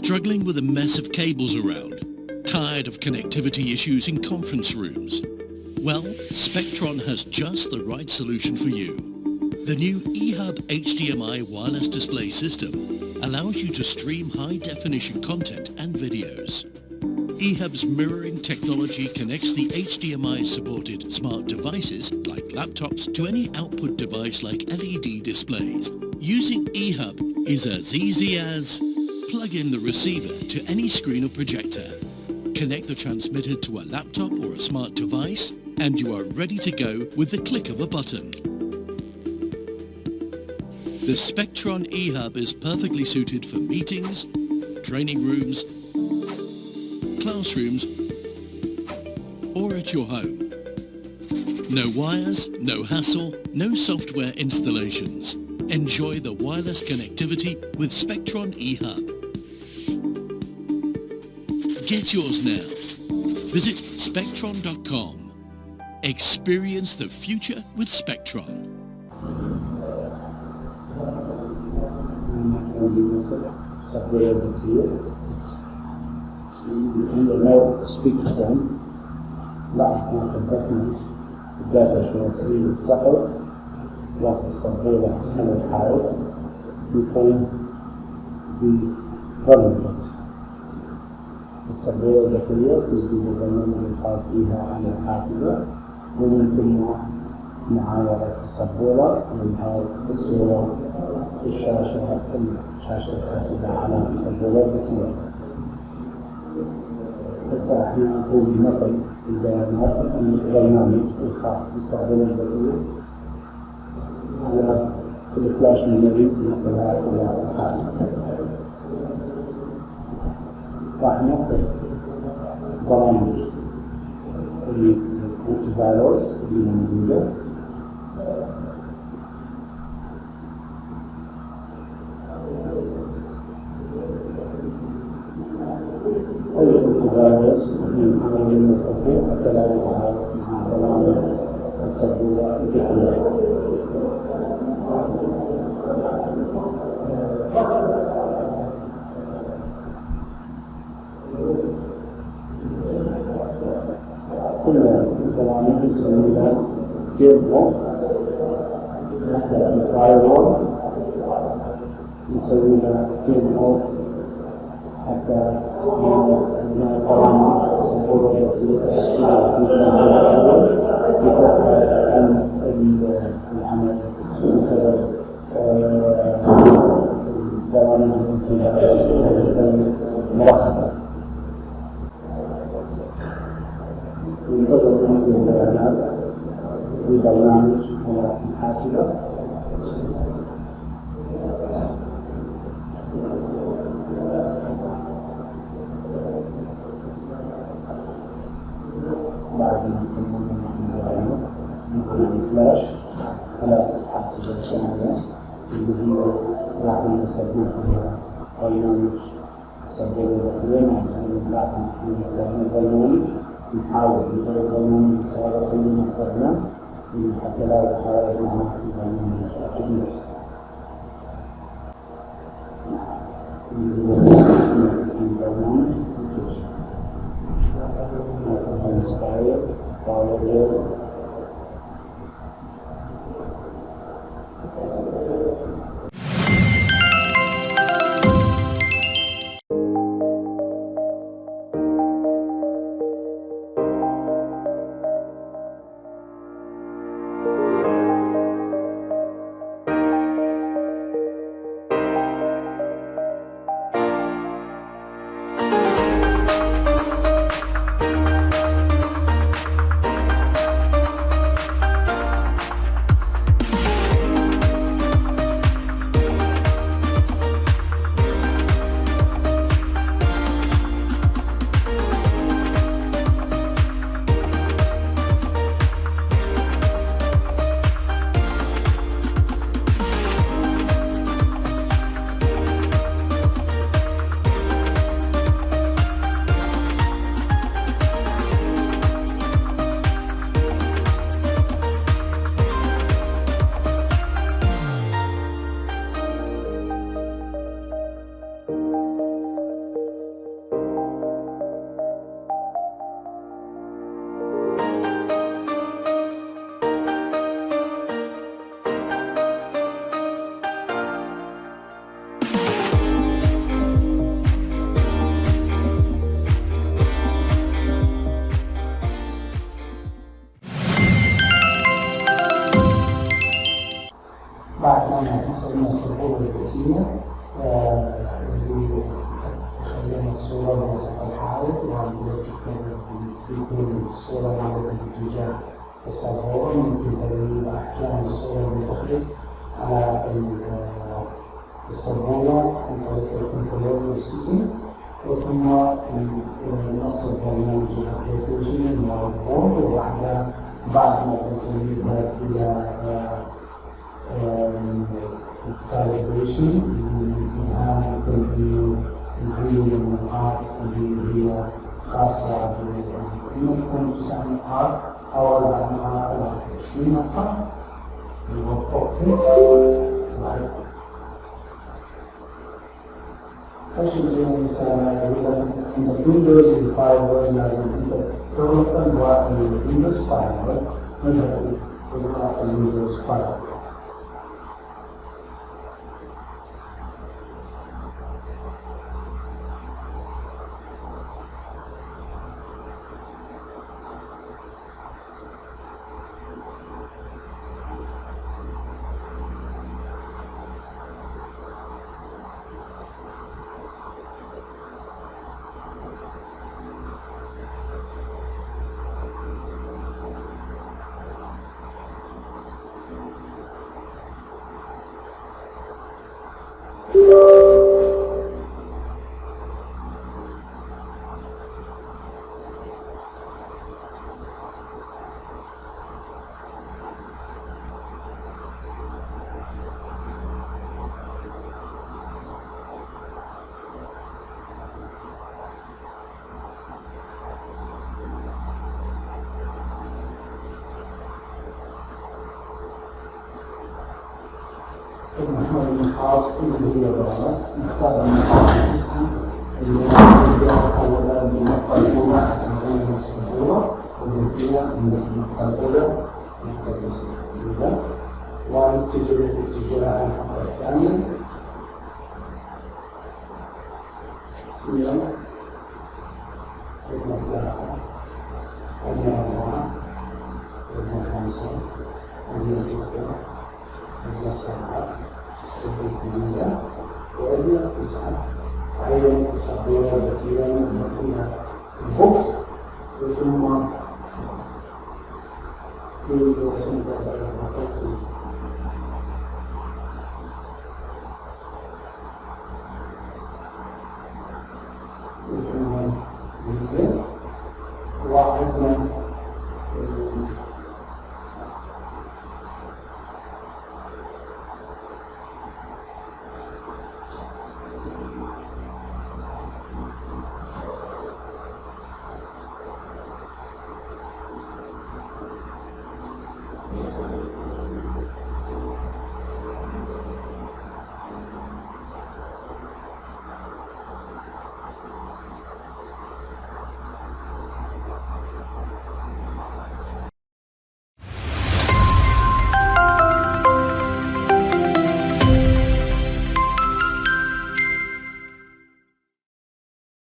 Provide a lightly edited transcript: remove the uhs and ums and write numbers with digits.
Struggling with a mess of cables around? Tired of connectivity issues in conference rooms? Well, Specktron has just the right solution for you. The new eHub HDMI wireless display system allows you to stream high-definition content and videos. eHub's mirroring technology connects the HDMI-supported smart devices like laptops to any output device like LED displays. Using eHub is as easy as plug in the receiver to any screen or projector, connect the transmitter to a laptop or a smart device, and you are ready to go with the click of a button. The Specktron eHub is perfectly suited for meetings, training rooms, classrooms, or at your home. No wires, no hassle, no software installations. Enjoy the wireless connectivity with Specktron eHub. Get yours now. Visit Specktron.com. Experience the future with Specktron. Specktron لا احنا خبرتنا بداية شوية في السقف وقت السبورة على الحائط يكون ببرمجة السبورة الذكية تجيب البرنامج الخاص بها على الحاسبة ومن ثم معايرة السبورة وإظهار الصورة الشاشة الحاسبة على السبورة الذكية. هسه احنا نقول بنقل البيانات عن البرنامج الخاص بالسبورة الذكية على الفلاش ميموري نقلها إلى الحاسبة. راح نوقف برامج الانتيفيروس اللي موجودة أي انتيفيروس نحاول نوقفه حتى لا يتعارض مع برامج السبورة الذكية. كل البرامج نسوي لها كيرن اوف، نبدأ بالفايرول نسوي لها كيرن اوف حتى عندنا برامج السبورة الذكية يتوقف عن العمل بسبب برامج الانتيفيروس مرخصة. ينتظر نقل البيانات البرنامج على الحاسبة بعد ما نكمل ننقل الفلاش على الحاسبة الثانية اللي هي راح نستخدم فيها برنامج السبورة الذكية. بعد ما نستخدم البرنامج نحاول نغير البرنامج السابق اللي نستخدمه حتى لا يتعارض مع البرنامج الجديد. اسم البرنامج معانا نسميها السبورة الذكية اللي خلينا الصورة بوسط الحائط، بيكون الصورة مالتها باتجاه السبورة، ممكن تغيير أحجام الصورة اللي تخرج على السبورة عن طريق الكنترول والسيتنج، وثم نص البرنامج الابلكيشن الوايت بورد، وبعدها بعد ما بنسويها إلى كاليبريشن اللي فيها ممكن نعين النقاط اللي هي خاصة بإنه تكون 9 نقاط أو 4 نقاط أو 20 نقطة. أوكي. ايش الجمله مثلا يقول لك ان الويندوز الفاير لازم انت تغلق الويندوز فاير مثلا الغاء الويندوز فاير. النقاط اللي هي ظهرت نختار النقاط التسعة اللي نبدأ أولا بالنقطة الأولى عندنا السبورة والنتيجة عند النقطة الأولى النقطة التسعة الأولى، ونتجه باتجاه النقطة الثانية عندنا 3 عندنا 4 عندنا 5 عندنا 6 عندنا 7 8 وعندنا 9. عين السبورة التي نقولها البوك، ثم يوجد سنة ثم ينزل وعندنا